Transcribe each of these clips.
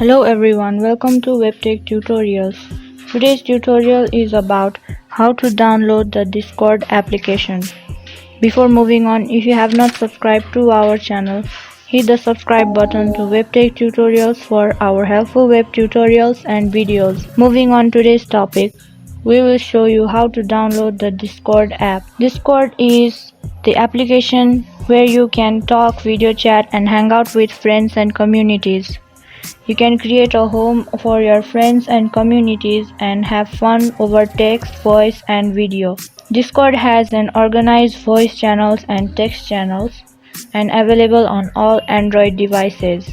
Hello everyone, welcome to WebTech Tutorials. Today's tutorial is about how to download the Discord application. Before moving on, if you have not subscribed to our channel, hit the subscribe button to WebTech Tutorials for our helpful web tutorials and videos. Moving on today's topic, we will show you how to download the Discord app. Discord is the application where you can talk, video chat and hang out with friends and communities. You can create a home for your friends and communities and have fun over text, voice and video. Discord has an organized voice channels and text channels and available on all Android devices.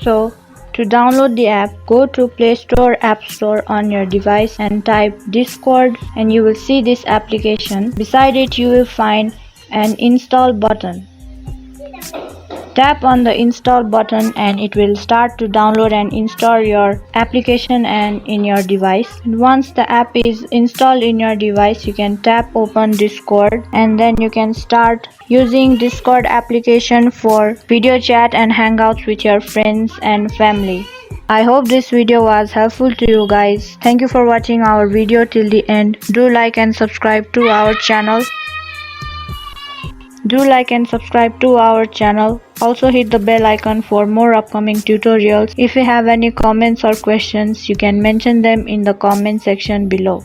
So, to download the app, go to Play Store App Store on your device and type Discord and you will see this application. Beside it you will find an install button. Tap on the install button and it will start to download and install your application and in your device. Once the app is installed in your device, you can tap open Discord and then you can start using Discord application for video chat and hangouts with your friends and family. I hope this video was helpful to you guys. Thank you for watching our video till the end. Do like and subscribe to our channel. Also hit the bell icon for more upcoming tutorials. If you have any comments or questions, you can mention them in the comment section below.